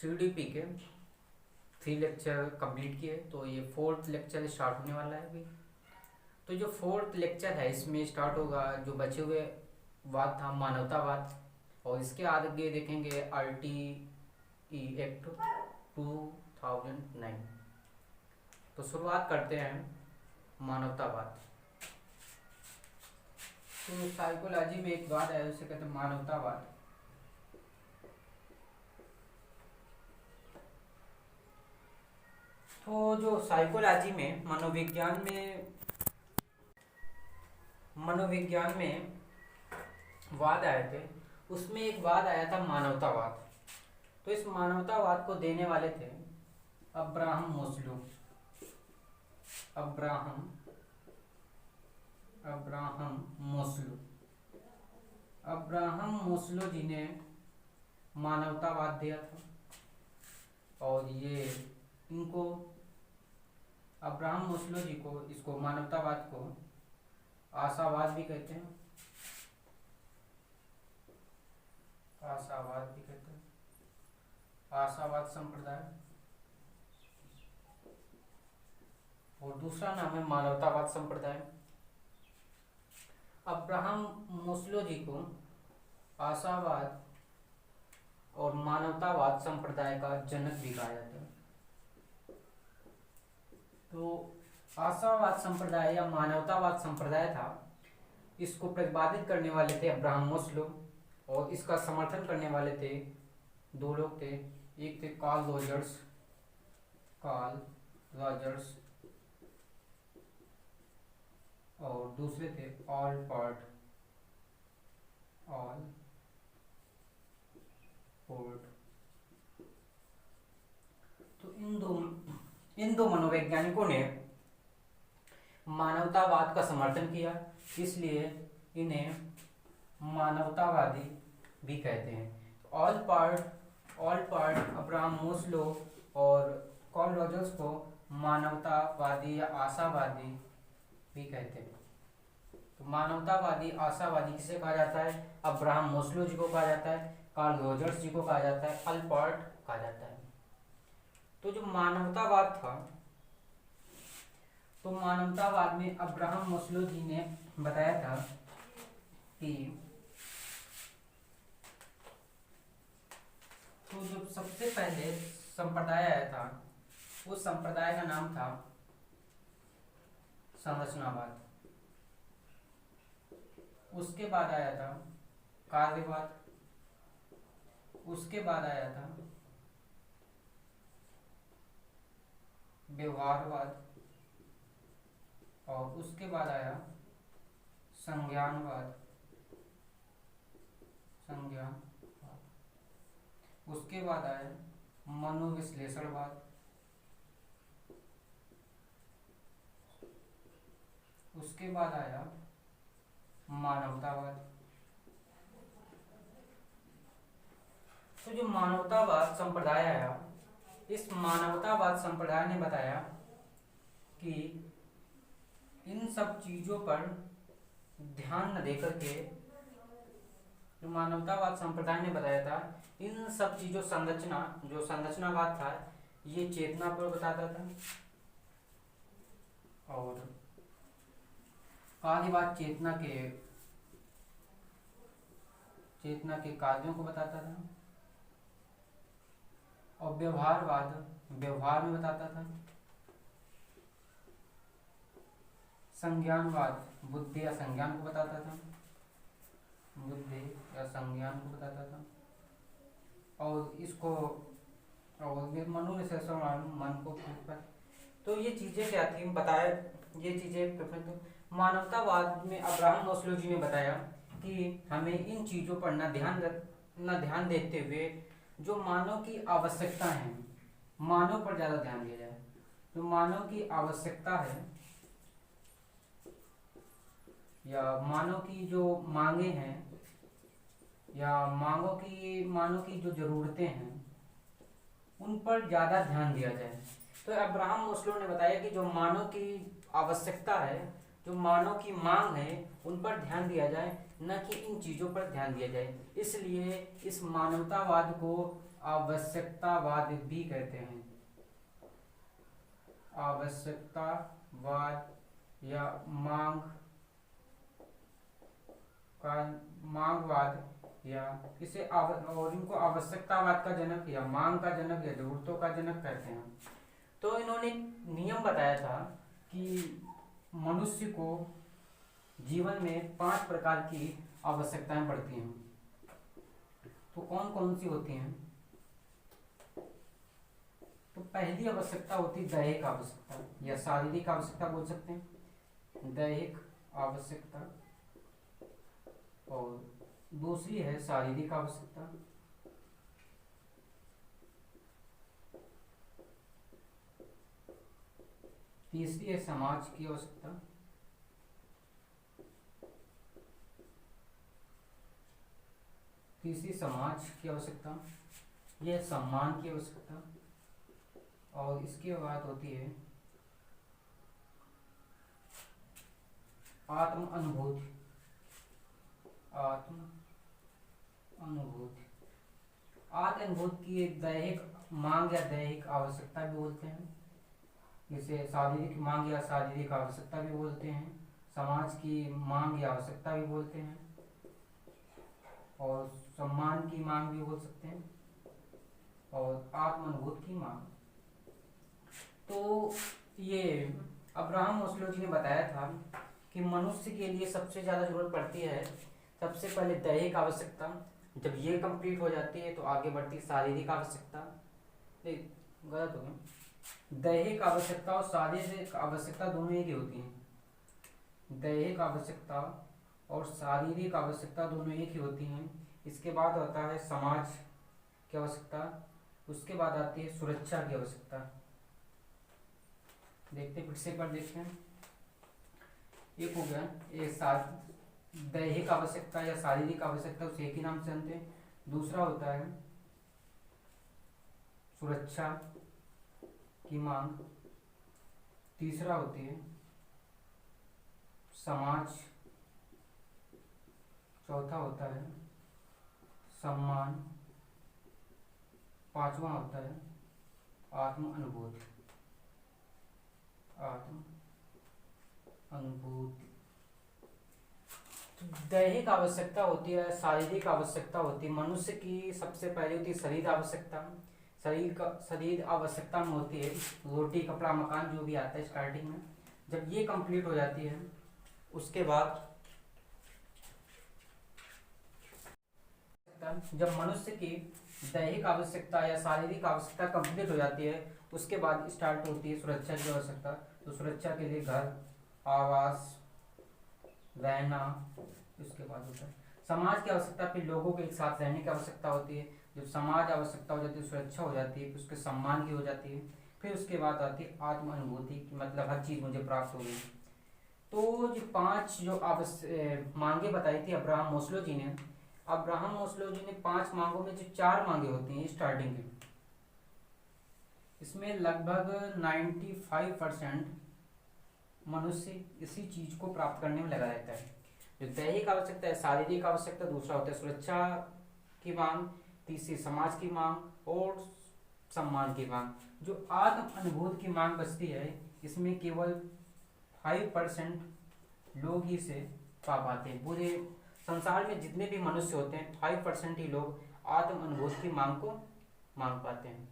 CDP के 3 lecture complete किए, तो ये 4th लेक्चर स्टार्ट होने वाला है अभी। तो जो 4th लेक्चर है इसमें स्टार्ट होगा, जो बचे हुए वाद था मानवतावाद, और इसके आगे देखेंगे RTE एक्ट 2009। तो शुरुआत करते हैं मानवतावाद। तो साइकोलॉजी में एक वाद है, उसे कहते हैं मानवतावाद। तो जो साइकोलॉजी में मनोविज्ञान में वाद आए थे, उसमें एक वाद आया था मानवतावाद। तो इस मानवतावाद को देने वाले थे अब्राहम मोस्लो। अब्राहम मोस्लो जी ने मानवतावाद दिया था, और ये इनको अब्राहम मोस्लो जी को इसको मानवतावाद को आशावाद भी कहते हैं। आशावाद संप्रदाय, और दूसरा नाम है मानवतावाद संप्रदाय। अब्राहम मोस्लो जी को आशावाद और मानवतावाद संप्रदाय का जनक भी कहा जाता है। तो आशावाद संप्रदाय या मानवतावाद संप्रदाय था, इसको प्रतिपादित करने वाले थे अब्राहम मोस्लो, और इसका समर्थन करने वाले थे दो लोग थे। एक थे कार्ल रॉजर्स और दूसरे थे ऑलपोर्ट। तो इन दो मनोवैज्ञानिकों ने मानवतावाद का समर्थन किया, इसलिए इन्हें मानवतावादी भी कहते हैं। ऑलपोर्ट, अब्राहम मोस्लो और कार्ल रॉजर्स को मानवतावादी या आशावादी भी कहते हैं। तो मानवतावादी, आशावादी किसे कहा जाता है? अब्राहम मोस्लो जी को कहा जाता है, कार्ल रॉजर्स जी को कहा जाता है, ऑलपोर्ट कहा जाता है। तो जो मानवतावाद था, तो मानवतावाद में अब्राहम मोस्लो जी ने बताया था कि तो जो सबसे पहले संप्रदाय आया था, उस संप्रदाय का नाम था संरचनावाद। उसके बाद आया था कार्यवाद, उसके बाद आया था व्यवहारवाद, और उसके बाद आया संज्ञानवाद। उसके बाद आया मनोविश्लेषणवाद, उसके बाद आया मानवतावाद। तो जो मानवतावाद संप्रदाय आया, इस मानवतावाद संप्रदाय ने बताया कि इन सब चीजों पर ध्यान न देकर के, जो मानवतावाद संप्रदाय ने बताया था, इन सब चीजों जो संरचनावाद था, ये चेतना पर बताता था, और कार्यवाद चेतना के कार्यों को बताता था, और व्यवहारवाद व्यवहार में बताता था, संज्ञानवाद बुद्धि या संज्ञान को बताता था, और इसको मनोविश्लेषण मन को। तो ये चीजें क्या थी बताया, ये चीजें तो मानवतावाद में अब्राहम मोस्लो जी ने बताया कि हमें इन चीजों पर न ध्यान देते हुए जो मानव की आवश्यकता है, मानव पर ज्यादा ध्यान दिया जाए। जो मानव की आवश्यकता है या मानव की जो मांगे हैं, या मानव की जो जरूरतें हैं, उन पर ज्यादा ध्यान दिया जाए। तो अब्राहम मोस्लो ने बताया कि जो मानव की आवश्यकता है, जो मानव की मांग है, उन पर ध्यान दिया जाए, न कि इन चीजों पर ध्यान दिया जाए। इसलिए इस मानवतावाद को आवश्यकतावाद भी कहते हैं। आवश्यकतावाद या मांगवाद या और इनको आवश्यकतावाद का जनक या मांग का जनक या जरूरतों का जनक कहते हैं। तो इन्होंने नियम बताया था कि मनुष्य को जीवन में 5 प्रकार की आवश्यकताएं पड़ती हैं। तो कौन कौन सी होती हैं? तो पहली आवश्यकता होती है दैहिक आवश्यकता या शारीरिक आवश्यकता बोल सकते हैं, दैहिक आवश्यकता। और दूसरी है शारीरिक आवश्यकता। तीसरी है समाज की आवश्यकता। तीसरी समाज की आवश्यकता, यह सम्मान की आवश्यकता। और इसके बाद होती है आत्म अनुभूति। आत्म अनुभूति की एक दैहिक मांग या दैहिक आवश्यकता भी बोलते हैं, जिसे शारीरिक मांग या शारीरिक आवश्यकता भी बोलते हैं, समाज की मांग या आवश्यकता भी बोलते हैं, और सम्मान की मांग भी बोल सकते हैं, और आत्म अनुभूति की मांग। तो ये अब्राहम मास्लो जी ने बताया था कि मनुष्य के लिए सबसे ज़्यादा जरूरत पड़ती है सबसे पहले दैहिक आवश्यकता। जब ये कंप्लीट हो जाती है तो आगे बढ़ती शारीरिक आवश्यकता। गलत हो गया, दैहिक आवश्यकता और शारीरिक आवश्यकता दोनों एक ही होती हैं। दैहिक आवश्यकता और शारीरिक आवश्यकता दोनों एक ही होती हैं। इसके बाद आता है समाज की आवश्यकता, उसके बाद आती है सुरक्षा की आवश्यकता। देखते फिर से पर देखते हैं। एक हो गया एक दैहिक आवश्यकता या शारीरिक आवश्यकता, उसे एक ही नाम से जानते हैं। दूसरा होता है सुरक्षा की मांग। तीसरा होती है समाज। चौथा होता है सम्मान। पांचवा होता है आत्म अनुभूति। दैहिक आवश्यकता होती है, शारीरिक आवश्यकता होती है। मनुष्य की सबसे पहले होती है शरीर आवश्यकता। शरीर आवश्यकता में होती है रोटी कपड़ा मकान जो भी आता है स्टार्टिंग में। जब ये कंप्लीट हो जाती है उसके बाद जब मनुष्य की दैहिक आवश्यकता या शारीरिक आवश्यकता कंप्लीट हो जाती है उसके बाद स्टार्ट होती है सुरक्षा की आवश्यकता। तो सुरक्षा के लिए घर, आवास, रहना। उसके बाद होता है समाज की आवश्यकता, फिर लोगों के एक साथ रहने की आवश्यकता होती है। जब समाज आवश्यकता हो जाती है, सुरक्षा हो जाती है, फिर उसके सम्मान की हो जाती है। फिर उसके बाद आती है आत्म अनुभूति की, मतलब हर चीज़ मुझे प्राप्त हो गई। तो जो 5 जो मांगे बताई थी अब्राहम मास्लो जी ने, अब्राहम मास्लो जी ने 5 मांगों में जो 4 मांगे होती हैं स्टार्टिंग की, इसमें लगभग 95% मनुष्य इसी चीज को प्राप्त करने में लगा रहता है। जो दैहिक आवश्यकता है, शारीरिक आवश्यकता, दूसरा होता है सुरक्षा की मांग, तीसरी समाज की मांग और सम्मान की मांग। जो आत्म अनुभूति की मांग बचती है इसमें केवल 5% लोग ही इसे पा पाते हैं। पूरे संसार में जितने भी मनुष्य होते हैं 5% ही लोग आत्म अनुभूति की मांग को मांग पाते हैं।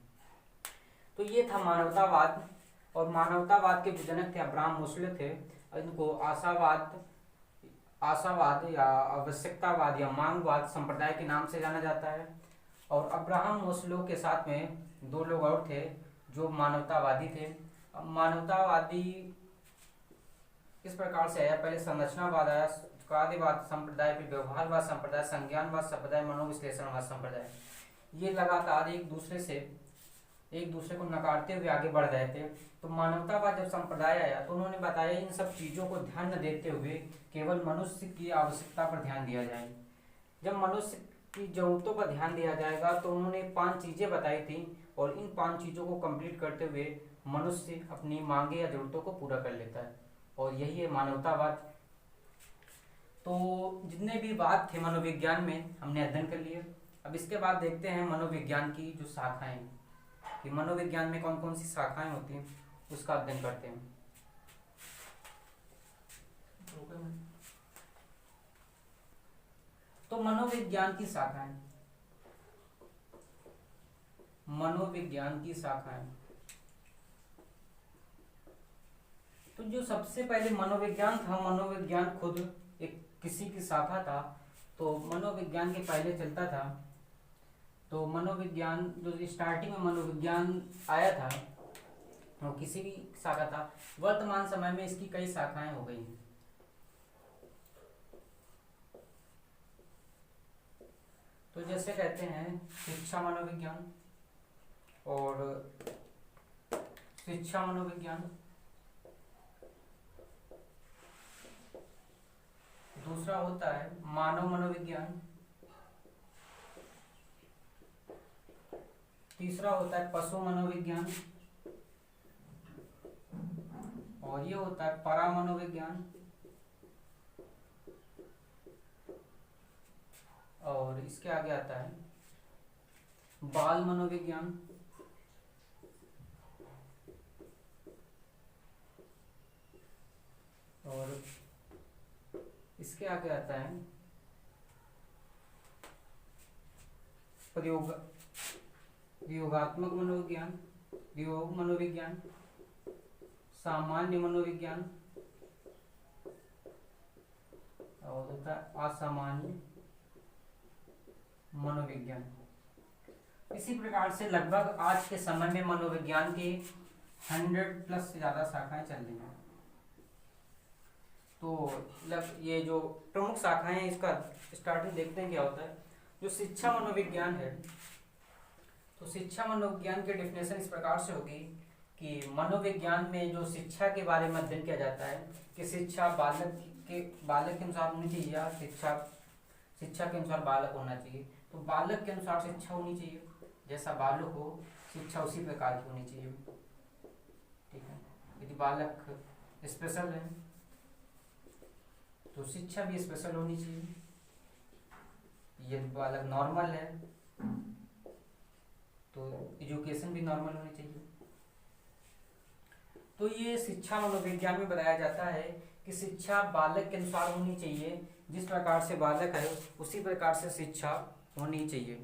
तो ये था मानवतावाद, और मानवतावाद के जो जनक थे अब्राहम मास्लो थे। इनको आशावाद या आवश्यकतावाद या मांगवाद संप्रदाय के नाम से जाना जाता है। और अब्राहम मास्लो के साथ में 2 लोग और थे जो मानवतावादी थे। मानवतावादी इस प्रकार से आया, पहले संरचनावाद आया, कार्यवाद संप्रदाय, फिर व्यवहारवाद संप्रदाय, संज्ञानवाद संप्रदाय, मनोविश्लेषणवाद संप्रदाय। ये लगातार एक दूसरे को नकारते हुए आगे बढ़ रहे थे। तो मानवतावाद जब संप्रदाय आया तो उन्होंने बताया इन सब चीज़ों को ध्यान न देते हुए केवल मनुष्य की आवश्यकता पर ध्यान दिया जाए। जब मनुष्य की जरूरतों पर ध्यान दिया जाएगा तो उन्होंने 5 चीज़ें बताई थी, और इन 5 चीज़ों को कंप्लीट करते हुए मनुष्य अपनी मांगे या जरूरतों को पूरा कर लेता है, और यही है मानवतावाद। तो जितने भी वाद थे मनोविज्ञान में हमने अध्ययन कर लिए। अब इसके बाद देखते हैं मनोविज्ञान की जो शाखाएं, कि मनोविज्ञान में कौन कौन सी शाखाएं होती हैं उसका अध्ययन करते हैं। तो मनोविज्ञान की शाखाएं, मनोविज्ञान की शाखाएं, तो जो सबसे पहले मनोविज्ञान था, मनोविज्ञान खुद एक किसी की शाखा था। तो मनोविज्ञान के पहले चलता था, तो मनोविज्ञान जो स्टार्टिंग में मनोविज्ञान आया था वो किसी भी शाखा था। वर्तमान समय में इसकी कई शाखाएं हो गई हैं। तो जैसे कहते हैं शिक्षा मनोविज्ञान और शिक्षा मनोविज्ञान, दूसरा होता है मानव मनोविज्ञान, तीसरा होता है पशु मनोविज्ञान, और ये होता है परा मनोविज्ञान, और इसके आगे आता है बाल मनोविज्ञान, और इसके आगे आता है प्रयोगात्मक मनोविज्ञान, प्रयोग मनोविज्ञान, सामान्य मनोविज्ञान, और होता है असामान्य मनोविज्ञान। इसी प्रकार से लगभग आज के समय में मनोविज्ञान की 100+ से ज़्यादा शाखाएं चल रही हैं। तो ये जो प्रमुख शाखाएं हैं इसका स्टार्टिंग देखते हैं क्या होता है। जो शिक्षा मनोविज्ञान है, तो शिक्षा मनोविज्ञान की डेफिनेशन इस प्रकार से होगी कि मनोविज्ञान में जो शिक्षा के बारे में अध्ययन किया जाता है कि शिक्षा बालक के अनुसार होनी चाहिए या शिक्षा के अनुसार बालक होना चाहिए। तो बालक के अनुसार शिक्षा होनी चाहिए, जैसा बालक हो शिक्षा उसी प्रकार की होनी चाहिए। ठीक है, यदि बालक स्पेशल है तो शिक्षा भी स्पेशल होनी चाहिए, यदि बालक नॉर्मल है तो एजुकेशन भी नॉर्मल होनी चाहिए। तो ये शिक्षा मनोविज्ञान में बताया जाता है कि शिक्षा बालक के अनुसार होनी चाहिए, जिस प्रकार से बालक है उसी प्रकार से शिक्षा होनी चाहिए।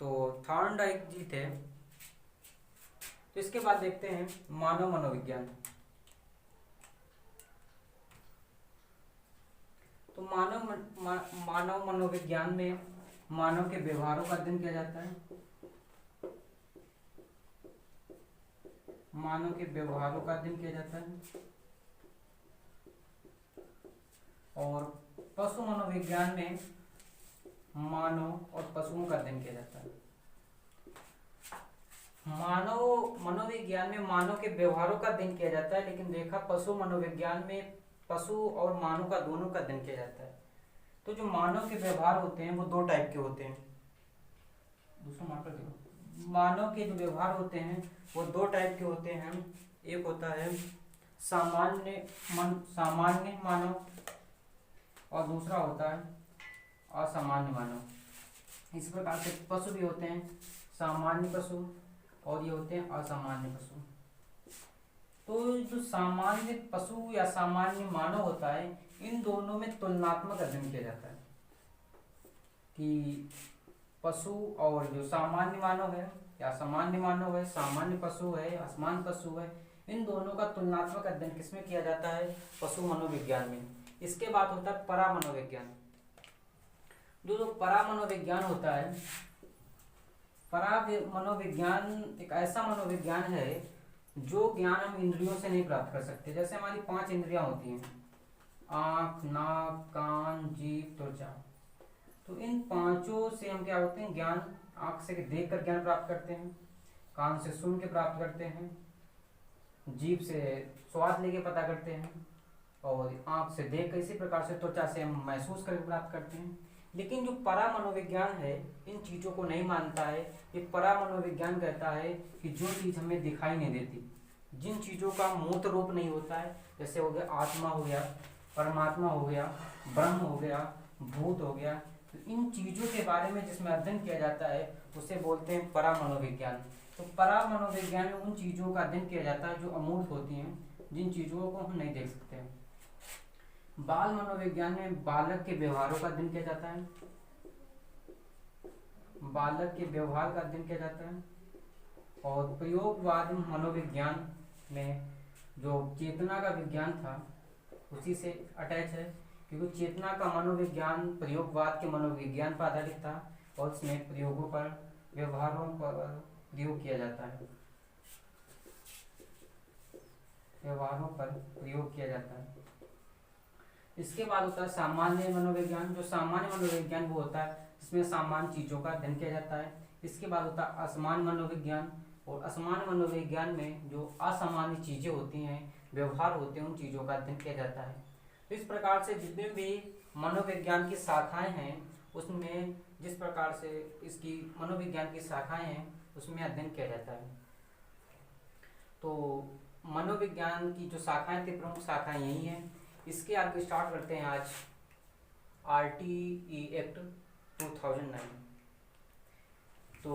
तो थॉर्नडाइक जी थे। तो इसके बाद देखते हैं मानव मनोविज्ञान। तो मानव मनोविज्ञान में मानव के व्यवहारों का अध्ययन किया जाता है, मानव के व्यवहारों का अध्ययन किया जाता है। और पशु मनोविज्ञान में मानव और पशुओं का अध्ययन किया जाता है। मानव मनोविज्ञान में मानव के व्यवहारों का अध्ययन किया जाता है, लेकिन देखा पशु मनोविज्ञान में पशु और मानव का दोनों का अध्ययन किया जाता है। तो जो मानव के व्यवहार होते हैं वो 2 टाइप के होते हैं। दूसरा मार्कर देखो, मानव के जो व्यवहार होते हैं वो 2 टाइप के होते हैं। एक होता है सामान्य मानव और दूसरा होता है असामान्य मानव। इस प्रकार से पशु भी होते हैं, सामान्य पशु और ये होते हैं असामान्य पशु। तो जो सामान्य पशु या सामान्य मानव होता है, इन दोनों में तुलनात्मक अध्ययन किया जाता है कि पशु और जो सामान्य मानव है या सामान्य मानव है, सामान्य पशु है, असमान पशु है, इन दोनों का तुलनात्मक अध्ययन किसमें किया जाता है? पशु मनोविज्ञान में। इसके बाद होता है परा मनोविज्ञान। जो परा मनोविज्ञान होता है, परा मनोविज्ञान एक ऐसा मनोविज्ञान है जो ज्ञान हम इंद्रियों से नहीं प्राप्त कर सकते। जैसे हमारी 5 इंद्रियां होती हैं, आँख, नाक, कान, जीभ, त्वचा। तो इन 5 से हम क्या होते हैं? ज्ञान आँख से देख कर ज्ञान प्राप्त करते हैं, कान से सुन के प्राप्त करते हैं, जीभ से स्वाद लेके पता करते हैं, और आँख से देख कर इसी प्रकार से त्वचा से हम महसूस करके प्राप्त करते हैं। लेकिन जो परा मनोविज्ञान है इन चीज़ों को नहीं मानता है। ये परा मनोविज्ञान कहता है कि जो चीज़ हमें दिखाई नहीं देती, जिन चीज़ों का मूर्त रूप नहीं होता है, जैसे हो गया आत्मा, हो गया परमात्मा, हो गया ब्रह्म, हो गया भूत, हो गया, तो इन चीज़ों के बारे में जिसमें अध्ययन किया जाता है उसे बोलते हैं परामनोविज्ञान। तो परामनोविज्ञान में उन चीज़ों का अध्ययन किया जाता है जो अमूर्त होती हैं, जिन चीज़ों को हम नहीं देख सकते हैं। बाल मनोविज्ञान में बालक के व्यवहारों का अध्ययन किया जाता है, बालक के व्यवहार का अध्ययन किया जाता है। और प्रयोगवाद मनोविज्ञान में जो चेतना का विज्ञान था उसी से अटैच है, क्योंकि चेतना का मनोविज्ञान प्रयोगवाद के मनोविज्ञान पर आधारित था और इसमें प्रयोगों पर, व्यवहारों पर प्रयोग किया जाता है, व्यवहारों पर प्रयोग किया जाता है। इसके बाद होता है सामान्य मनोविज्ञान। जो सामान्य मनोविज्ञान वो होता है जिसमें सामान्य चीज़ों का अध्ययन किया जाता है। इसके बाद होता है असामान्य मनोविज्ञान, और असामान्य मनोविज्ञान में जो असामान्य चीज़ें होती हैं, व्यवहार होते हैं, उन चीज़ों का अध्ययन किया जाता है। तो इस प्रकार से जितने भी मनोविज्ञान की शाखाएं हैं उसमें, जिस प्रकार से इसकी मनोविज्ञान की शाखाएं हैं उसमें अध्ययन किया जाता है। तो मनोविज्ञान की जो शाखाएं थी, प्रमुख शाखाएं यही हैं। इसके आगे स्टार्ट करते हैं आज RTE एक्ट 2009। तो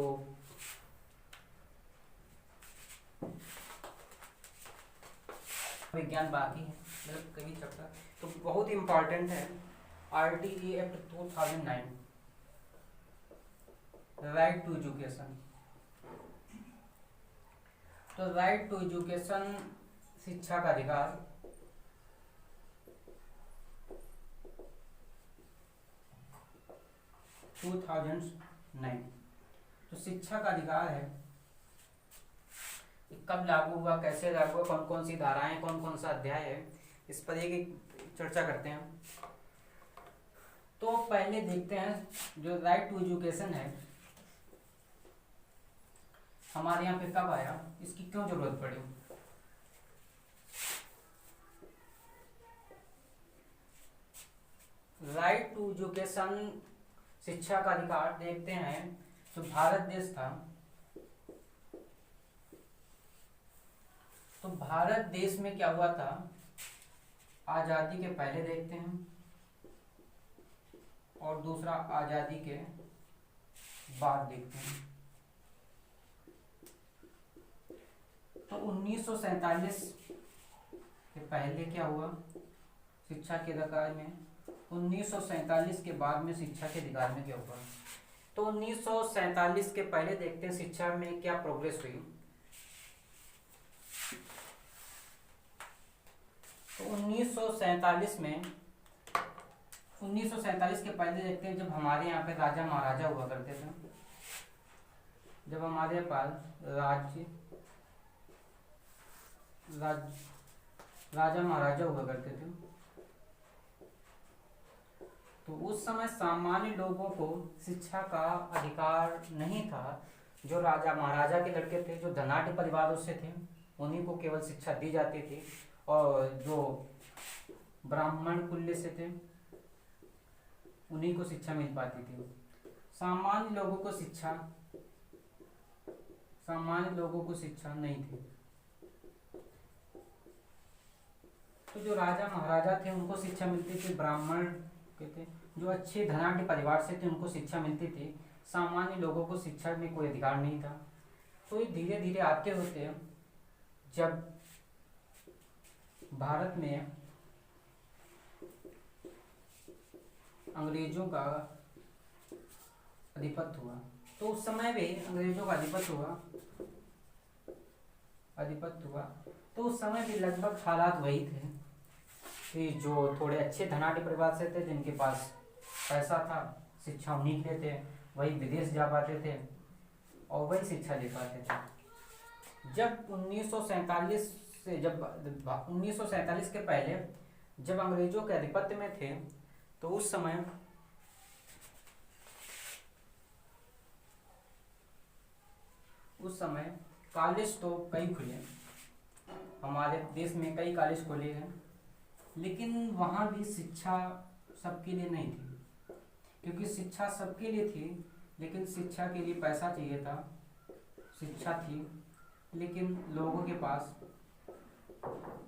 विज्ञान बाकी है, मतलब कभी चैप्टर तो बहुत इम्पोर्टेंट है। RTE act 2009, right to education. तो राइट टू एजुकेशन, शिक्षा का अधिकार, टू 2009। तो शिक्षा का अधिकार है, कब लागू हुआ, कैसे लागू हुआ, कौन कौन सी धाराएं, कौन कौन सा अध्याय है, इस पर एक चर्चा करते हैं। तो पहले देखते हैं जो राइट टू एजुकेशन है हमारे यहाँ पे कब आया, इसकी क्यों जरूरत पड़ी। राइट टू एजुकेशन, शिक्षा का अधिकार देखते हैं। तो भारत देश था, तो भारत देश में क्या हुआ था, आज़ादी के पहले देखते हैं और दूसरा आज़ादी के बाद देखते हैं। तो 1947 के पहले क्या हुआ शिक्षा के अधिकार में, 1947 के बाद में शिक्षा के अधिकार में क्या हुआ। तो 1947 के पहले देखते हैं शिक्षा में क्या प्रोग्रेस हुई। तो 1947 में, 1947 के पहले देखते हैं जब हमारे यहाँ पे राजा महाराजा हुआ करते थे, जब हमारे पास राजा महाराजा हुआ करते थे, तो उस समय सामान्य लोगों को शिक्षा का अधिकार नहीं था। जो राजा महाराजा के लड़के थे, जो धनाढ़ परिवारों से थे, उन्हीं को केवल शिक्षा दी जाती थी, और जो ब्राह्मण कुल्य से थे उन्हीं को शिक्षा मिल पाती थी। सामान्य लोगों को शिक्षा नहीं थी। तो जो राजा महाराजा थे उनको शिक्षा मिलती थी, ब्राह्मण के थे, जो अच्छे धनाढ़ परिवार से थे उनको शिक्षा मिलती थी। सामान्य लोगों को शिक्षा में कोई अधिकार नहीं था। तो ये धीरे धीरे आते होते जब भारत में अंग्रेजों का आधिपत्य हुआ, तो उस समय भी अंग्रेजों का आधिपत्य हुआ, तो उस समय भी लगभग हालात वही थे कि जो थोड़े अच्छे धनाढ़ परिवार से थे, जिनके पास पैसा था, शिक्षा उन्हीं के थे, वही विदेश जा पाते थे और वही शिक्षा ले पाते थे। जब 1947 से, जब 1947 के पहले जब अंग्रेजों के आधिपत्य में थे, तो उस समय कॉलेज तो कई खुले, हमारे देश में कई कॉलेज खोले गए, लेकिन वहाँ भी शिक्षा सबके लिए नहीं थी। क्योंकि शिक्षा सबके लिए थी, लेकिन शिक्षा के लिए पैसा चाहिए था। शिक्षा थी लेकिन लोगों के पास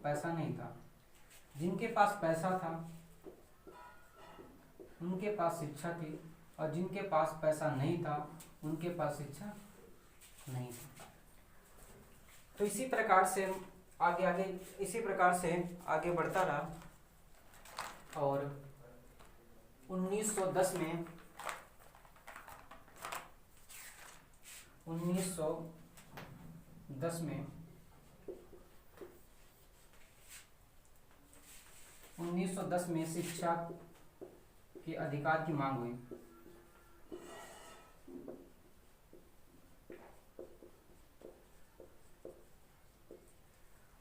पैसा नहीं था। जिनके पास पैसा था उनके पास शिक्षा थी, और जिनके पास पैसा नहीं था उनके पास शिक्षा नहीं थी। तो इसी प्रकार से आगे बढ़ता रहा और 1910 में 1910 में शिक्षा के अधिकार की मांग हुई।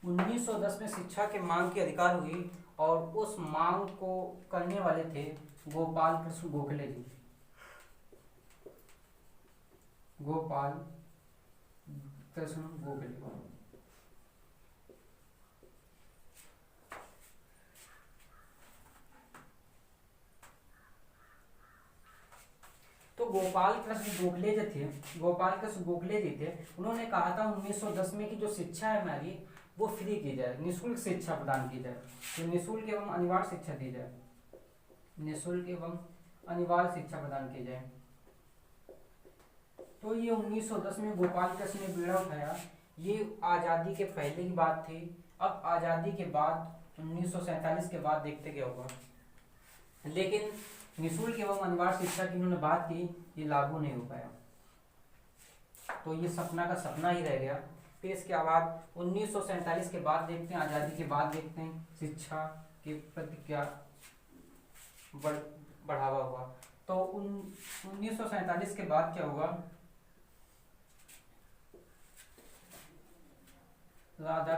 1910 में शिक्षा के मांग की अधिकार हुई और उस मांग को करने वाले थे गोपाल कृष्ण गोखले जी। गोपाल कृष्ण गोखले। तो गोपाल कृष्ण गोखले जी थे। उन्होंने कहा था 1910 में कि जो शिक्षा है हमारी वो फ्री की जाए, निःशुल्क शिक्षा प्रदान की जाए, तो निःशुल्क एवं अनिवार्य शिक्षा दी जाए, निःशुल्क एवं अनिवार्य शिक्षा प्रदान की जाए। तो ये 1910 में गोपाल कृष्ण ने बीड़ा उठाया। ये आज़ादी के पहले की बात थी। अब आज़ादी के बाद 1947 के बाद देखते क्या होगा, लेकिन निःशुल्क एवं अनिवार्य शिक्षा की उन्होंने बात की, ये लागू नहीं हो पाया। तो ये सपना का सपना ही रह गया। फिर इसके बाद 1947 के बाद देखते हैं, आज़ादी के बाद देखते हैं शिक्षा के प्रति क्या बढ़ावा हुआ। तो 1947 के बाद क्या हुआ, राधा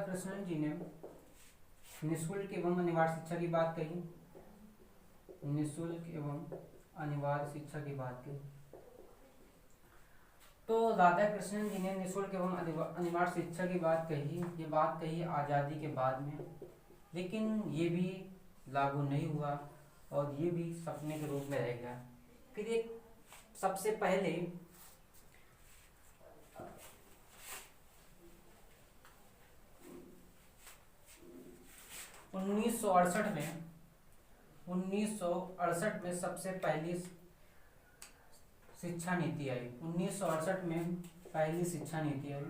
कृष्णन जी ने निःशुल्क एवं अनिवार्य शिक्षा की बात कही, निःशुल्क एवं अनिवार्य शिक्षा की बात कही। तो राधा कृष्णन जी ने निःशुल्क एवं अनिवार्य शिक्षा की बात कही, ये बात कही आज़ादी के बाद में, लेकिन ये भी लागू नहीं हुआ और ये भी सपने के रूप में रह गया। फिर एक सबसे पहले 1968 में सबसे पहली शिक्षा नीति आई। 1968 में पहली शिक्षा नीति आई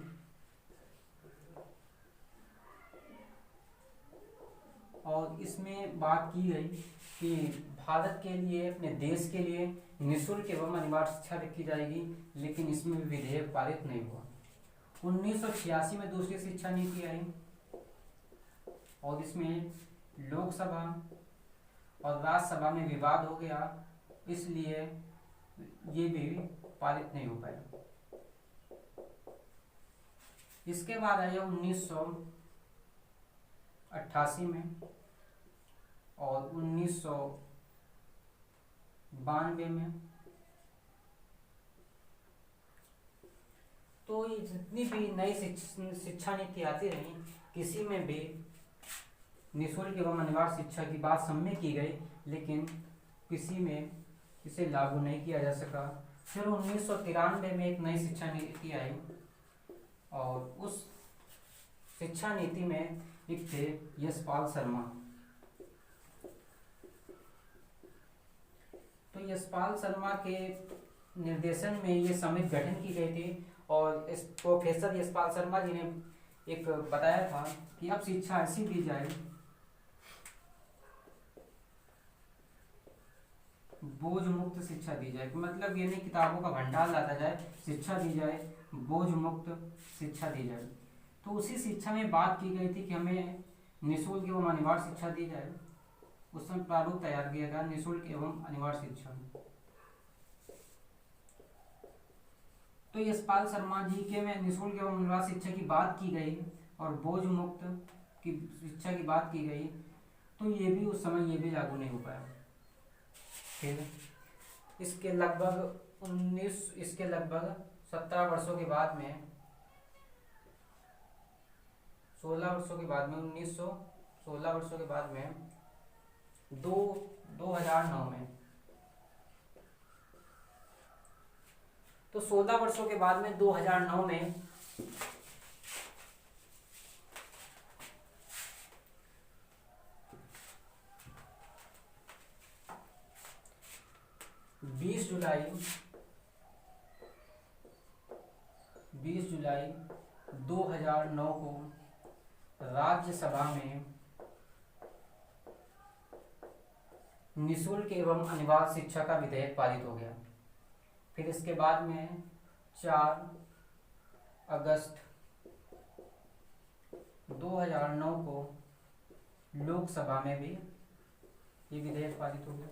और इसमें बात की गई कि भारत के लिए, अपने देश के लिए निःशुल्क एवं अनिवार्य शिक्षा रखी जाएगी, लेकिन इसमें विधेयक पारित नहीं हुआ। 1986 में दूसरी शिक्षा नीति आई और इसमें लोकसभा और राज्यसभा में विवाद हो गया, इसलिए ये भी पारित नहीं हो पाया। इसके बाद आया 1988 में और 1992 में। तो ये जितनी भी नई शिक्षा नीति आती रही, किसी में भी निःशुल्क एवं अनिवार्य शिक्षा की बात सम्मिल की गई, लेकिन किसी में इसे लागू नहीं किया जा सका। फिर 1993 में एक नई शिक्षा नीति आई और उस शिक्षा नीति में एक थे यशपाल शर्मा। तो यशपाल शर्मा के निर्देशन में ये समिति गठन की गई थी और इस प्रोफेसर यशपाल शर्मा जी ने एक बताया था कि अब शिक्षा ऐसी दी जाए, बोझ मुक्त शिक्षा दी जाए। मतलब ये नहीं किताबों का भंडार लाता जाए, शिक्षा दी जाए, बोझ मुक्त शिक्षा दी जाए। तो उसी शिक्षा में बात की गई थी कि हमें निःशुल्क एवं अनिवार्य शिक्षा दी जाए। उस समय प्रारूप तैयार किया गया निःशुल्क एवं अनिवार्य शिक्षा। तो यशपाल शर्मा जी के में निःशुल्क एवं अनिवार्य शिक्षा की बात की गई और बोझ मुक्त की शिक्षा की बात की गई, तो ये भी उस समय ये भी लागू नहीं हो पाया। फिर इसके लगभग 17 वर्षों के बाद में, 16 वर्षों के बाद में, 1916 वर्षों के बाद में 2009 में, तो 16 वर्षों के बाद में 2009 में 20 जुलाई 20 जुलाई 2009 को राज्यसभा में निःशुल्क एवं अनिवार्य शिक्षा का विधेयक पारित हो गया। फिर इसके बाद में 4 अगस्त 2009 को लोकसभा में भी ये विधेयक पारित हो गया।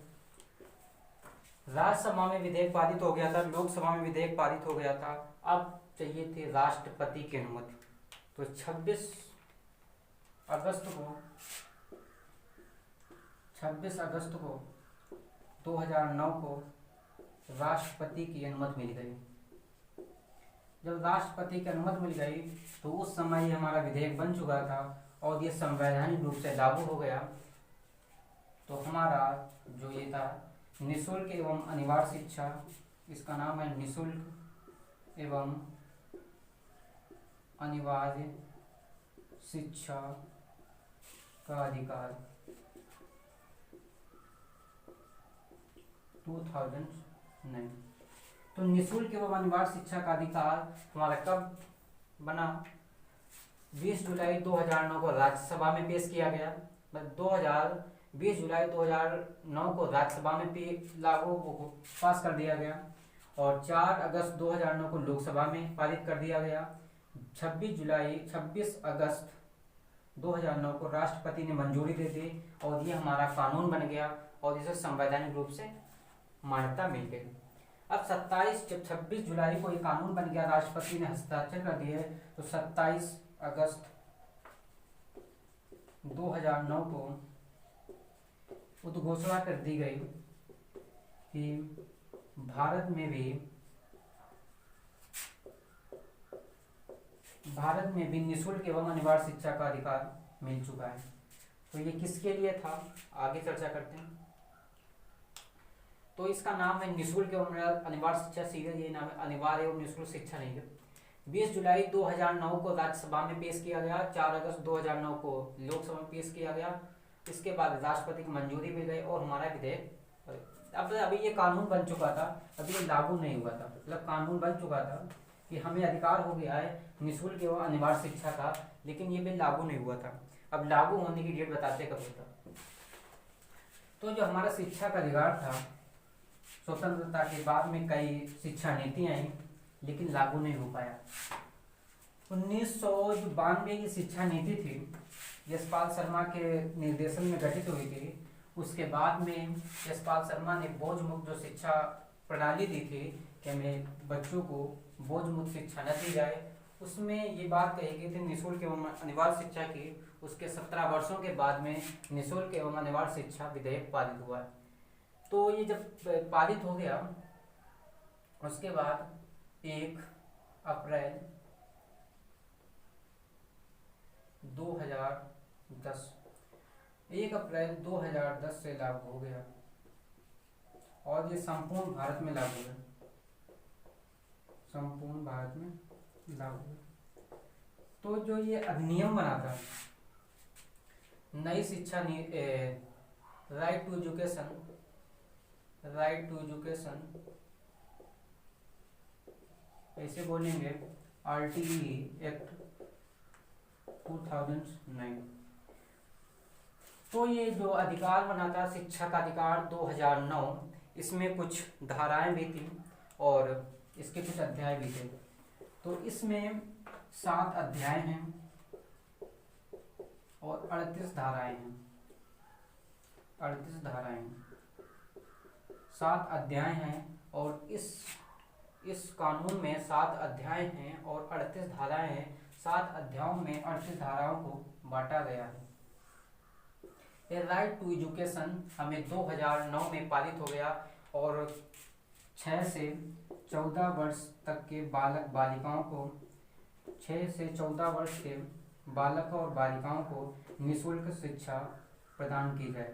राज्यसभा में विधेयक पारित हो गया था, लोकसभा में विधेयक पारित हो गया था। अब चाहिए थी राष्ट्रपति की अनुमति। तो 26 अगस्त को 2009 को राष्ट्रपति की अनुमति मिल गई। जब राष्ट्रपति की अनुमति मिल गई तो उस समय हमारा विधेयक बन चुका था और ये संवैधानिक रूप से लागू हो गया। तो हमारा जो ये था निःशुल्क एवं अनिवार्य शिक्षा, इसका नाम है निःशुल्क एवं अनिवार्य शिक्षा का अधिकार 2009। तो निःशुल्क एवं अनिवार्य शिक्षा का अधिकार हमारा कब बना? 20 जुलाई 2009 को राज्यसभा में पेश किया गया। 20 जुलाई 2009 को राज्यसभा में पास कर दिया गया और 4 अगस्त 2009 को लोकसभा में पारित कर दिया गया। 26 अगस्त 2009 को राष्ट्रपति ने मंजूरी दे दी और ये हमारा कानून बन गया और इसे संवैधानिक रूप से मान्यता मिल गई। अब 26 जुलाई को ये कानून बन गया, राष्ट्रपति ने हस्ताक्षर कर दिए, तो 27 अगस्त 2009 को उद्घोषणा कर दी गई कि भारत में भी निःशुल्क एवं अनिवार्य शिक्षा का अधिकार मिल चुका है। तो ये किसके लिए था, आगे चर्चा करते हैं। तो इसका नाम है निःशुल्क एवं अनिवार्य शिक्षा, सीधे ये नाम है, अनिवार्य एवं निःशुल्क शिक्षा नहीं है। 20 जुलाई 2009 को राज्यसभा में पेश किया गया, 4 अगस्त 2009 को लोकसभा में पेश किया गया। इसके बाद राष्ट्रपति की मंजूरी मिल गई और हमारा विधेयक अब अभी ये कानून बन चुका था, अभी ये लागू नहीं हुआ था। मतलब कानून बन चुका था कि हमें अधिकार हो गया है निःशुल्क एवं अनिवार्य शिक्षा का, लेकिन ये बिल लागू नहीं हुआ था। अब लागू होने की डेट बताते कब होता। तो जो हमारा शिक्षा का अधिकार था, स्वतंत्रता के बाद में कई शिक्षा नीति आई लेकिन लागू नहीं हो पाया। 1992 की शिक्षा नीति थी, यशपाल शर्मा के निर्देशन में गठित हुई थी। उसके बाद में यशपाल शर्मा ने बोझ मुक्त जो शिक्षा प्रणाली दी थी कि हमें बच्चों को बोझ मुक्त शिक्षा न दी जाए, उसमें ये बात कही गई थी निःशुल्क एवं अनिवार्य शिक्षा की। उसके 17 वर्षों के बाद में निःशुल्क एवं अनिवार्य शिक्षा विधेयक पारित हुआ है। तो ये जब पारित हो गया उसके बाद 1 अप्रैल 2010 से लागू हो गया और ये संपूर्ण भारत में लागू है, संपूर्ण भारत में लागू है। तो जो ये अधिनियम बना था, नई शिक्षा राइट टू एजुकेशन ऐसे बोलेंगे, RTE एक्ट 2009। तो ये जो अधिकार बना था शिक्षा का अधिकार 2009, इसमें कुछ धाराएं भी थी और इसके कुछ अध्याय भी थे। तो इसमें 7 अध्याय हैं और 38 धाराएं हैं। 38 धाराएं हैं, 7 अध्याय हैं और इस कानून में 7 अध्याय हैं और 38 धाराएं हैं। 7 अध्यायों में 38 धाराओं को बांटा गया है। ये राइट टू एजुकेशन हमें 2009 में पारित हो गया और 6 से 14 वर्ष तक के बालक बालिकाओं को 6 से 14 वर्ष के बालक और बालिकाओं को निःशुल्क शिक्षा प्रदान की जाए,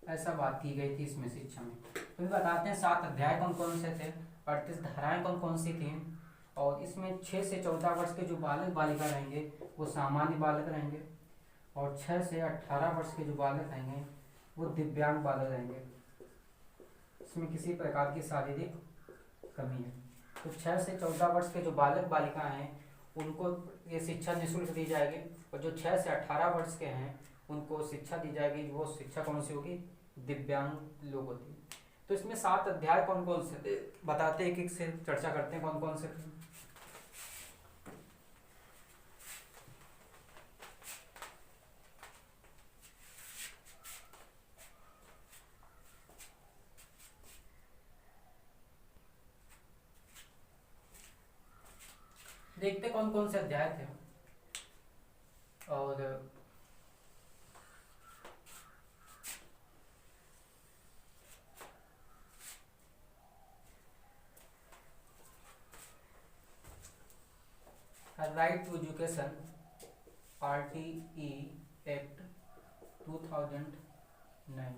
ऐसा बात की गई थी इसमें शिक्षा में। तो बताते हैं 7 अध्याय कौन कौन से थे, 38 धाराएं कौन कौन सी थी और इसमें 6 से 14 वर्ष के जो बालक बालिका रहेंगे वो सामान्य बालक रहेंगे और 6 से 18 वर्ष के जो बालक रहेंगे वो दिव्यांग बालक रहेंगे। इसमें किसी प्रकार की शारीरिक कमी है। तो 6 से 14 वर्ष के जो बालक बालिकाएं हैं उनको ये शिक्षा निःशुल्क दी जाएगी, और जो 6 से 18 वर्ष के हैं उनको शिक्षा दी जाएगी। वो शिक्षा कौन सी होगी? दिव्यांग लोग होती है। तो इसमें 7 अध्याय कौन कौन से बताते हैं, एक एक से चर्चा करते हैं कौन कौन से। देखते कौन कौन से अध्याय थे। और right to education RTE act 2009।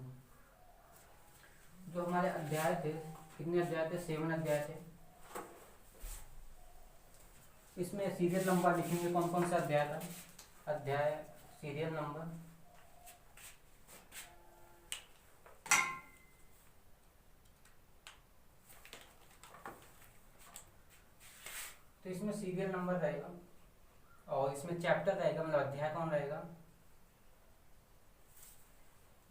जो हमारे अध्याय थे, कितने अध्याय थे? 7 अध्याय थे। इसमें सीरियल नंबर लिखेंगे कौन कौन सा अध्याय था। अध्याय सीरियल नंबर, तो इसमें सीरियल नंबर रहेगा, और इसमें चैप्टर रहेगा, मतलब अध्याय कौन रहेगा,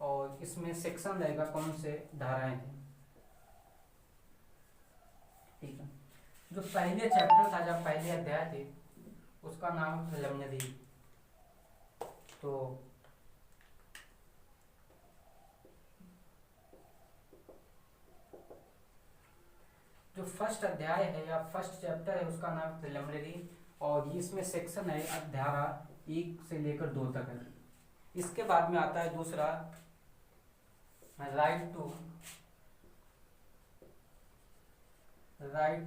और इसमें सेक्शन रहेगा कौन से धाराएं थी। ठीक है। जो पहले चैप्टर था, जब पहले अध्याय थे, उसका नाम प्रिलिमिनरी। तो जो फर्स्ट अध्याय है या फर्स्ट चैप्टर है उसका नाम प्रिलिमिनरी, और इसमें सेक्शन है अध्याय 1 से लेकर 2 तक है। इसके बाद में आता है दूसरा, right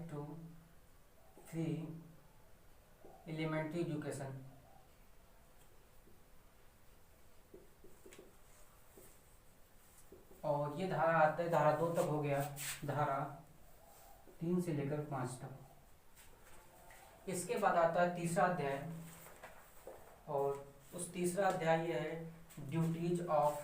to free elementary education. और ये धारा आता है, धारा 2 तक हो गया, धारा 3 से लेकर 5 तक। इसके बाद आता है तीसरा अध्याय, और उस तीसरा अध्याय ये है ड्यूटीज ऑफ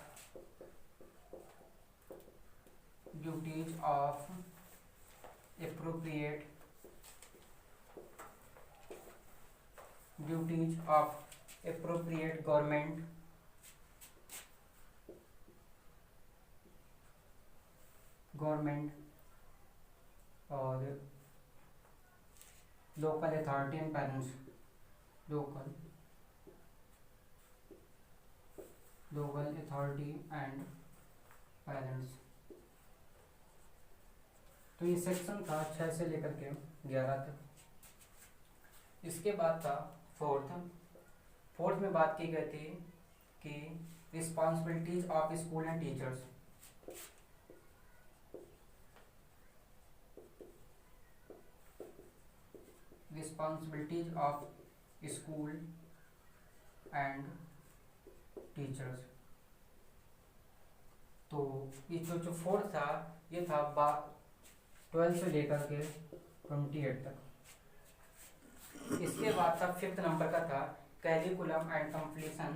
एप्रोप्रिएट गवर्नमेंट और local authority and parents, local authority and parents. तो ये सेक्शन था 6 से लेकर के 11 तक। इसके बाद था फोर्थ में बात की गई थी कि responsibilities of school and teachers. Responsibilities of school and teachers. तो ये जो फोर्थ था, ये था 12 से लेकर के 28 तक। इसके बाद था 5th नंबर का था curriculum and completion.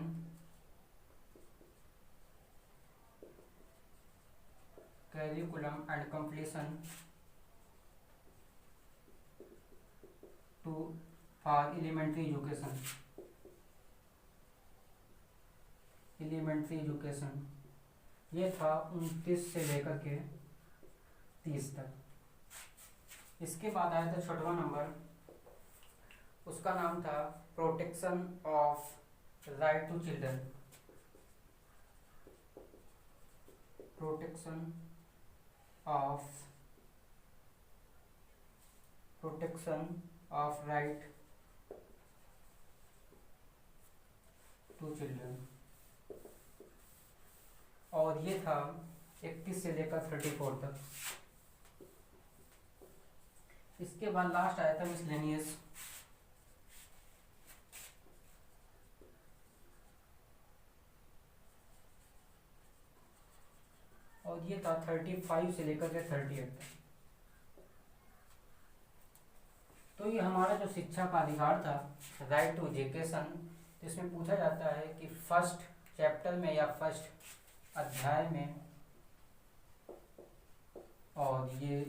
To for elementary education. ये था 29 से लेकर के 30 तक। इसके बाद आया था 6वां नंबर, उसका नाम था protection of right to children. Protection of right to children, और ये था 31 से लेकर 34 तक। इसके बाद लास्ट आया था मिसलेनियस। और ये था 35 से लेकर के 38 तक। तो ये हमारा जो शिक्षा का अधिकार था, राइट टू एजुकेशन, इसमें पूछा जाता है कि फर्स्ट चैप्टर में या फर्स्ट अध्याय में और ये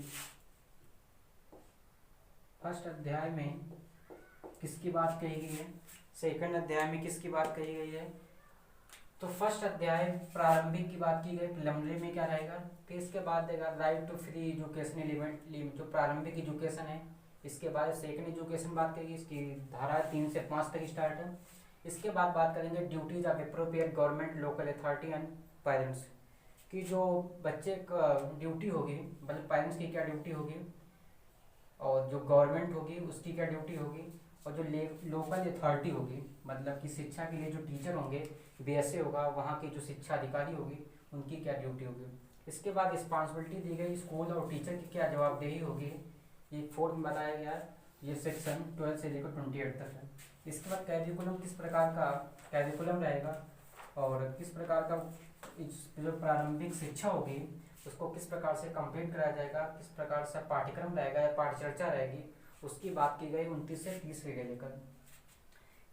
फर्स्ट अध्याय में किसकी बात कही गई है, सेकंड अध्याय में किसकी बात कही गई है। तो फर्स्ट अध्याय प्रारंभिक की बात की गई, प्रिलिमिनरी में क्या रहेगा। फिर इसके बाद देगा right to free education element, जो प्रारंभिक एजुकेशन है। इसके बाद सेकंड एजुकेशन बात करेगी, इसकी धारा 3 से 5 तक स्टार्ट है। इसके बाद बात करेंगे duties of appropriate government local authority and parents की, जो बच्चे का ड्यूटी होगी, मतलब पेरेंट्स की क्या ड्यूटी होगी और जो गवर्नमेंट होगी उसकी क्या ड्यूटी होगी, और जो लोकल अथॉरिटी होगी मतलब कि शिक्षा के लिए जो टीचर होंगे, बीएसए होगा, वहाँ की जो शिक्षा अधिकारी होगी उनकी क्या ड्यूटी होगी। इसके बाद रिस्पॉन्सिबिलिटी दी गई, स्कूल और टीचर की क्या जवाबदेही होगी, ये 4 में बताया गया। ये सेक्शन 12 से लेकर 28 तक है। इसके बाद कैरिकुलम किस प्रकार का कैरिकुलम रहेगा और किस प्रकार का जो प्रारंभिक शिक्षा होगी उसको किस प्रकार से कंप्लीट कराया जाएगा, किस प्रकार से पाठ्यक्रम रहेगा या पाठचर्चा रहेगी, उसकी बात की गई 29 से 30 से लेकर।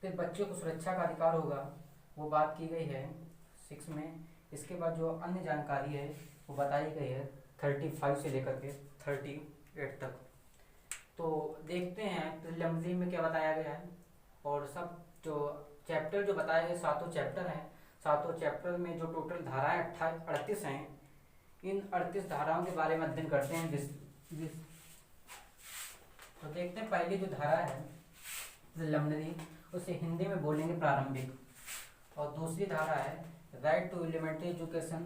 फिर बच्चों को सुरक्षा का अधिकार होगा, वो बात की गई है 6 में। इसके बाद जो अन्य जानकारी है वो बताई गई है 35 से लेकर के 38 तक। तो देखते हैं प्रिलिमिनरी में क्या बताया गया है, और सब जो चैप्टर जो बताए गए 7 चैप्टर हैं, 7 चैप्टर में जो टोटल धाराएं 38 हैं, इन 38 धाराओं के बारे में अध्ययन करते हैं। तो देखते हैं पहली जो धारा है प्रिलिमिनरी, उसे हिंदी में बोलेंगे प्रारंभिक, और दूसरी धारा है राइट टू एलिमेंट्री एजुकेशन,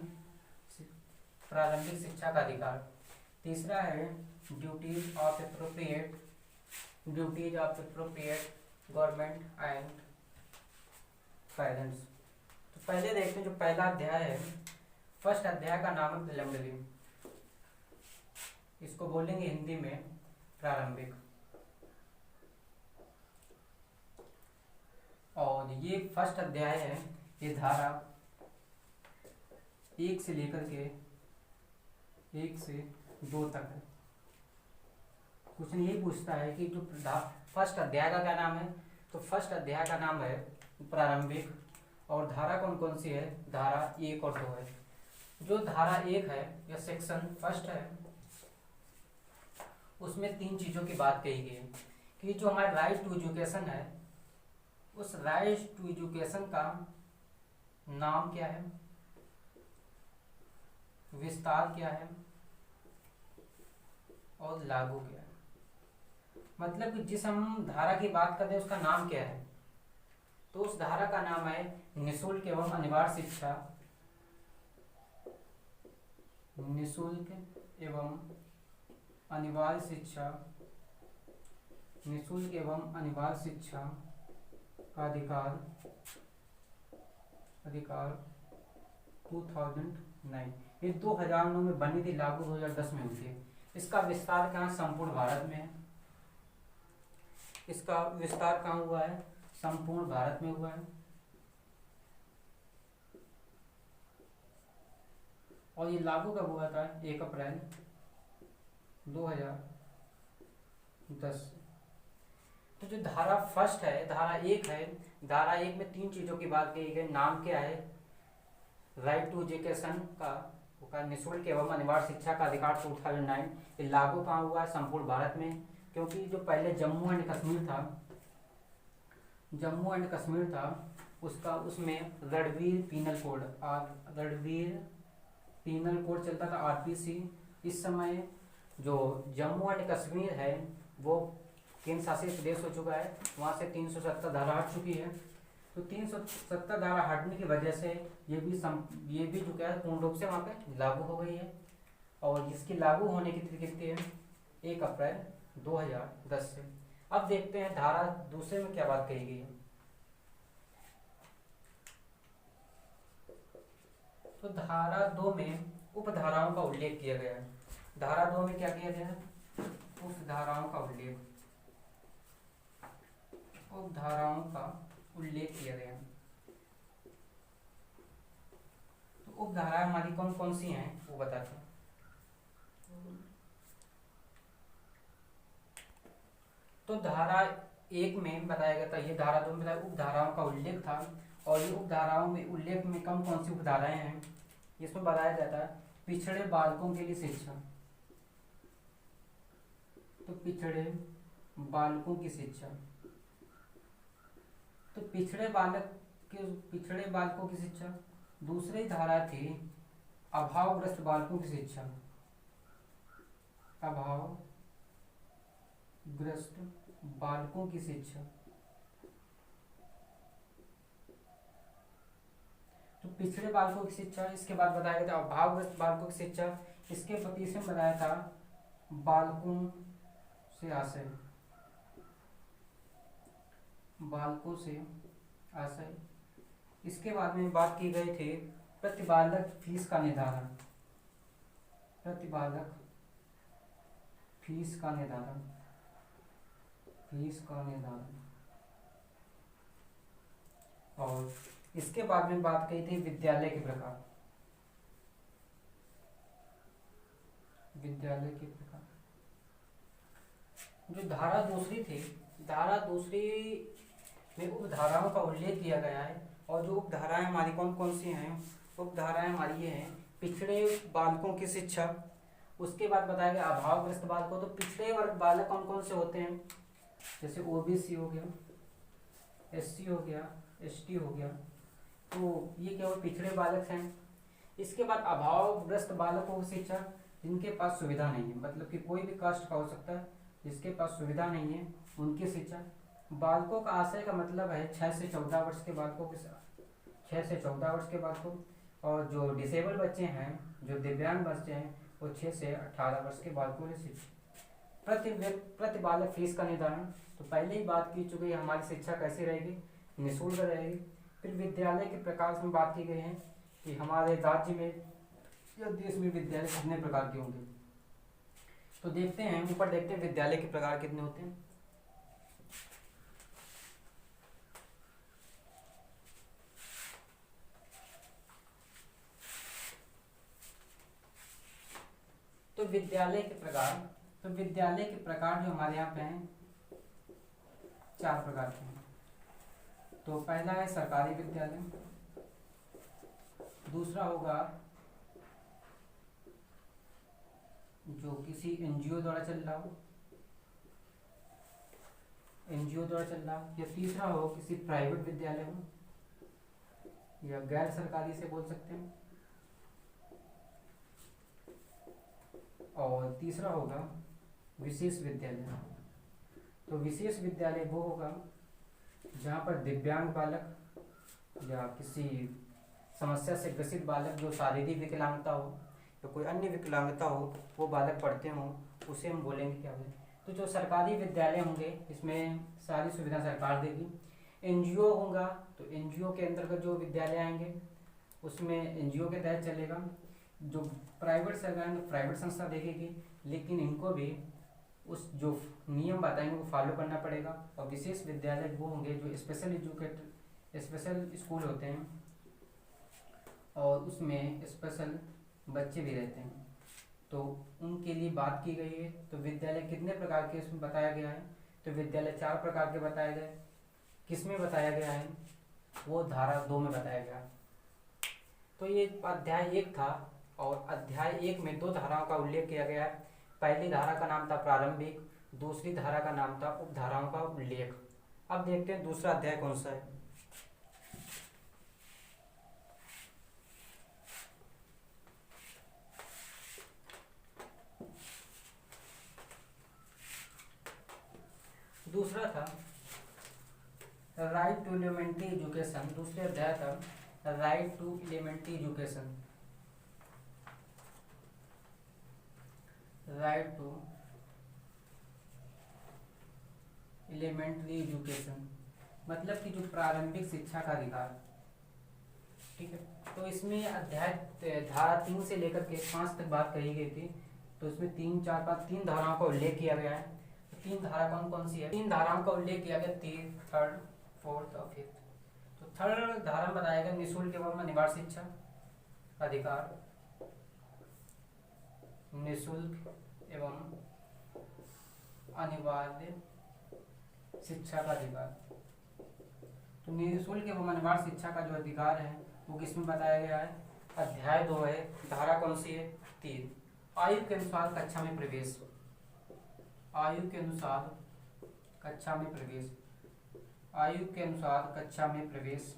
प्रारंभिक शिक्षा का अधिकार। तीसरा है duties of appropriate government and parents. तो पहले देखते हैं जो पहला अध्याय है, फर्स्ट अध्याय का नाम है प्रिलिमिनरी, इसको बोलेंगे हिंदी में प्रारंभिक। और ये फर्स्ट अध्याय है, ये धारा 1 से लेकर के 1 से 2 तक है। क्वेश्चन यही पूछता है कि जो फर्स्ट अध्याय का क्या नाम है, तो फर्स्ट अध्याय का नाम है प्रारंभिक, और धारा कौन कौन सी है, धारा 1 और 2 है। जो धारा 1 है या सेक्शन फर्स्ट है, उसमें 3 चीज़ों की बात कही गई है कि जो हमारा राइट टू एजुकेशन है, उस राइट टू एजुकेशन का नाम क्या है, विस्तार क्या है और लागू क्या है। मतलब कि जिस हम धारा की बात कर रहे हैं उसका नाम क्या है, तो उस धारा का नाम है निःशुल्क एवं अनिवार्य शिक्षा, निःशुल्क एवं अनिवार्य शिक्षा, निःशुल्क एवं अनिवार्य शिक्षा का अधिकार 2009। ये 2009 में बनी थी, लागू 2010 में हुई थी। इसका विस्तार कहाँ, संपूर्ण भारत में है। इसका विस्तार कहाँ हुआ है, संपूर्ण भारत में हुआ है। और ये लागू कब हुआ था, 1 अप्रैल 2010। तो जो धारा फर्स्ट है, धारा 1 है, धारा 1 में 3 चीज़ों की बात कही गई। नाम क्या है, राइट टू एजुकेशन का निःशुल्क एवं अनिवार्य शिक्षा का अधिकार 2009। ये लागू कहाँ हुआ है, संपूर्ण भारत में। क्योंकि जो पहले जम्मू एंड कश्मीर था उसका, उसमें रणवीर पीनल कोड चलता था, आरपीसी। इस समय जो जम्मू एंड कश्मीर है वो केंद्र शासित प्रदेश हो चुका है, वहाँ से 370 धारा हट चुकी है। तो 370 धारा हटने की वजह से ये भी जो क्या है पूर्ण रूप से वहाँ पे लागू हो गई है। और इसकी लागू होने की तिथि कितनी है, 1 अप्रैल 2010 से। अब देखते हैं धारा दूसरे में क्या बात कही गई है। तो धारा 2 में उपधाराओं का उल्लेख किया गया है। धारा 2 में क्या किया गया है, उपधाराओं का उल्लेख किया गया है। तो उपधाराएं हमारी कौन कौन सी हैं वो बताते हैं। तो धारा 1 में बताया गया था, ये धारा 2 में बताया उपधाराओं का उल्लेख था। और ये उपधाराओं में उल्लेख में कौन कौन सी उपधाराएं हैं, इसमें बताया जाता है पिछड़े बालकों के लिए शिक्षा, तो पिछड़े बालकों की शिक्षा। तो पिछड़े बालकों की शिक्षा। दूसरी धारा थी अभावग्रस्त बालकों की शिक्षा। अभावग्रस्त बालकों की शिक्षा। तो पिछड़े बालकों की शिक्षा, इसके बाद बताया गया था अभावग्रस्त बालकों की शिक्षा। इसके तीसरे में बताया था बालकों से आशय। बालकों से आशय। इसके बाद में बात की गई थी प्रतिबालक फीस का निर्धारण। प्रतिबालक फीस का निर्धारण। और इसके बाद में बात की थी विद्यालय के प्रकार। विद्यालय के प्रकार। जो धारा दूसरी थी, धारा दूसरी में उपधाराओं का उल्लेख किया गया है। और जो उपधाराएं हमारी कौन कौन सी हैं? उपधाराएं हमारी ये हैं पिछड़े बालकों की शिक्षा। उसके बाद बताया गया अभावग्रस्त बालकों। तो पिछड़े वर्ग बालक कौन कौन से होते हैं? जैसे ओबीसी हो गया, एससी हो गया, एसटी हो गया। तो ये क्या हुआ? पिछड़े बालक हैं। इसके बाद अभावग्रस्त बालकों की शिक्षा, जिनके पास सुविधा नहीं है, मतलब कि कोई भी कास्ट का हो सकता है, जिसके पास सुविधा नहीं है, उनकी शिक्षा। बालकों का आशय का मतलब है 6 से 14 वर्ष के बालकों के साथ, 6 से 14 वर्ष के बालकों। और जो डिसेबल बच्चे हैं, जो दिव्यांग बच्चे हैं, वो 6 से 18 वर्ष के बालकों की शिक्षा। प्रति बालक फीस का निर्धारण, तो पहले ही बात की चुकी है हमारी शिक्षा कैसी रहेगी? निःशुल्क रहेगी। फिर विद्यालय के प्रकार में बात की गई है कि हमारे राज्य में या देश में विद्यालय कितने प्रकार के होंगे। तो देखते हैं, ऊपर देखते हैं विद्यालय के प्रकार कितने होते हैं। तो विद्यालय के प्रकार जो हमारे यहाँ पे हैं 4 प्रकार के हैं। तो पहला है सरकारी विद्यालय, दूसरा होगा जो किसी एनजीओ द्वारा चल रहा हो, या तीसरा हो किसी प्राइवेट विद्यालय हो, या गैर सरकारी से बोल सकते हैं, और तीसरा होगा विशेष विद्यालय। तो विशेष विद्यालय वो होगा जहाँ पर दिव्यांग बालक या किसी समस्या से ग्रसित बालक, जो शारीरिक विकलांगता हो या कोई अन्य विकलांगता हो, वो बालक पढ़ते हों, उसे हम बोलेंगे क्या बोलेंगे। तो जो सरकारी विद्यालय होंगे इसमें सारी सुविधा सरकार देगी। एनजीओ होगा तो एनजीओ के अंतर्गत जो विद्यालय आएंगे उसमें एनजीओ के तहत चलेगा। जो प्राइवेट सरकार प्राइवेट संस्था देखेगी, लेकिन इनको भी उस जो नियम बताएंगे वो फॉलो करना पड़ेगा। और विशेष विद्यालय वो होंगे जो स्पेशल स्कूल होते हैं और उसमें स्पेशल बच्चे भी रहते हैं, तो उनके लिए बात की गई है। तो विद्यालय कितने प्रकार के इसमें बताया गया है? तो विद्यालय 4 प्रकार के बताए गए। किस में बताया गया है? वो धारा 2 में बताया गया। तो ये अध्याय 1 था, और अध्याय 1 में 2 धाराओं का उल्लेख किया गया है। पहली धारा का नाम था प्रारंभिक, दूसरी धारा का नाम था उपधाराओं का उल्लेख। अब देखते हैं दूसरा अध्याय कौन सा है। दूसरा था राइट टू एलिमेंट्री एजुकेशन। दूसरे अध्याय था right to elementary education. Right to elementary education मतलब कि जो प्रारंभिक शिक्षा का अधिकार। ठीक है, तो इसमें अध्याय धारा 3 से लेकर के 5 तक बात कही गई थी। तो इसमें 3, 4, 5 3 धाराओं का उल्लेख किया गया है। 3 धारा कौन कौन सी है? 3 धाराओं का उल्लेख किया गया, 3, 3rd, 4th और 5th। तो 3rd धारा में बताया गया निःशुल्क एवं अनिवार्य शिक्षा अधिकार। निःशुल्क एवं अनिवार्य शिक्षा का अधिकार। तो निःशुल्क एवं अनिवार्य शिक्षा का जो अधिकार है वो किसमें बताया गया है? अध्याय 2 है। धारा कौन सी है? 3। आयु के अनुसार कक्षा में प्रवेश। आयु के अनुसार कक्षा में प्रवेश, आयु के अनुसार कक्षा में प्रवेश।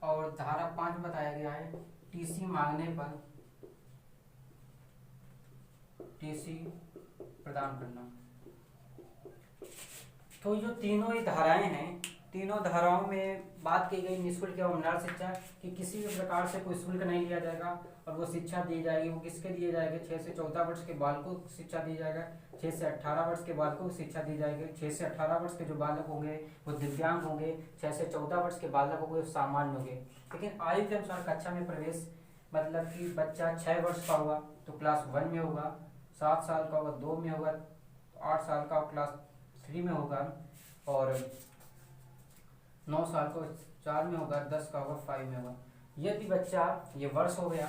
और धारा 5 बताया गया है टीसी मांगने पर टीसी प्रदान करना। तो जो तीनों ही धाराएं हैं, तीनों धाराओं में बात की गई निःशुल्क एवं अनिवार्य शिक्षा कि किसी भी प्रकार से कोई शुल्क नहीं लिया जाएगा और वो शिक्षा दी जाएगी। वो किसके दिए जाएंगे? 6 से 14 वर्ष के बालकों को शिक्षा दी जाएगा, 6 से 18 वर्ष के बालकों को शिक्षा दी जाएगी। 6 से 18 वर्ष के जो बालक होंगे वो दिव्यांग होंगे, 6 से 14 वर्ष के बालक होंगे वो सामान्य होंगे। लेकिन आयु के अनुसार कक्षा में प्रवेश मतलब कि बच्चा 6 वर्ष का होगा तो क्लास 1 में होगा, 7 साल का होगा 2 में होगा, 8 साल का क्लास 3 में होगा, और 9 साल को 4 में होगा, 10 का होगा 5 में होगा। यदि बच्चा, ये वर्ष हो गया,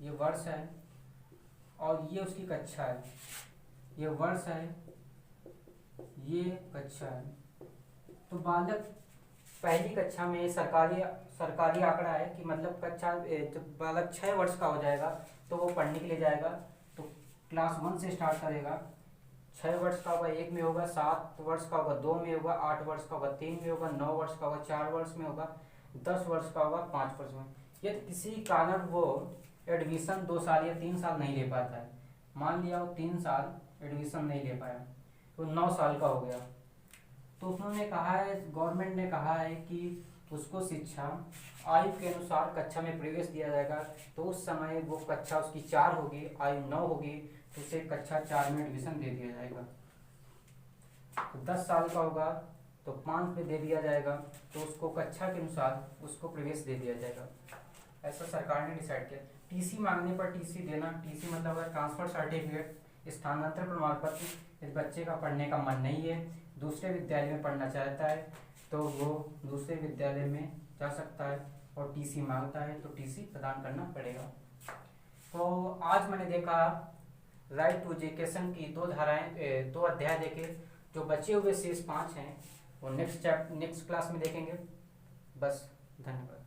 ये वर्ष है और ये उसकी कक्षा है, ये वर्ष है, ये कक्षा है। तो बालक पहली कक्षा में सरकारी आंकड़ा है कि मतलब कक्षा जब बालक 6 वर्ष का हो जाएगा तो वो पढ़ने के लिए जाएगा। तो क्लास 1 से स्टार्ट करेगा, 6 वर्ष का होगा 1 में होगा, 7 वर्ष का होगा 2 में होगा, 8 वर्ष का होगा 3 में होगा, 9 वर्ष का होगा 4 वर्ष में होगा, 10 वर्ष का होगा 5 वर्ष में। यदि किसी कारण वो एडमिशन 2 साल या 3 साल नहीं ले पाता है, मान लिया वो 3 साल एडमिशन नहीं ले पाया तो 9 साल का हो गया, तो उन्होंने कहा है, गवर्नमेंट ने कहा है कि उसको शिक्षा आयु के अनुसार कक्षा में प्रवेश दिया जाएगा। तो उस समय वो कक्षा उसकी 4 होगी, आयु 9 होगी तो उसे कक्षा 4 में एडमिशन दे दिया जाएगा। तो 10 साल का होगा तो 5 में दे दिया जाएगा, तो उसको कक्षा के अनुसार उसको प्रवेश दे दिया जाएगा। ऐसा सरकार ने डिसाइड किया। टीसी मांगने पर टीसी देना, टीसी मतलब अगर ट्रांसफर सर्टिफिकेट, स्थानांतरण प्रमाण पत्र, इस बच्चे का पढ़ने का मन नहीं है, दूसरे विद्यालय में पढ़ना चाहता है तो वो दूसरे विद्यालय में जा सकता है और टीसी मांगता है तो टीसी प्रदान करना पड़ेगा। तो आज मैंने देखा राइट टू एजुकेशन की 2 धाराएं, 2 अध्याय देखे। जो बचे हुए शेष 5 हैं वो नेक्स्ट क्लास में देखेंगे। बस, धन्यवाद।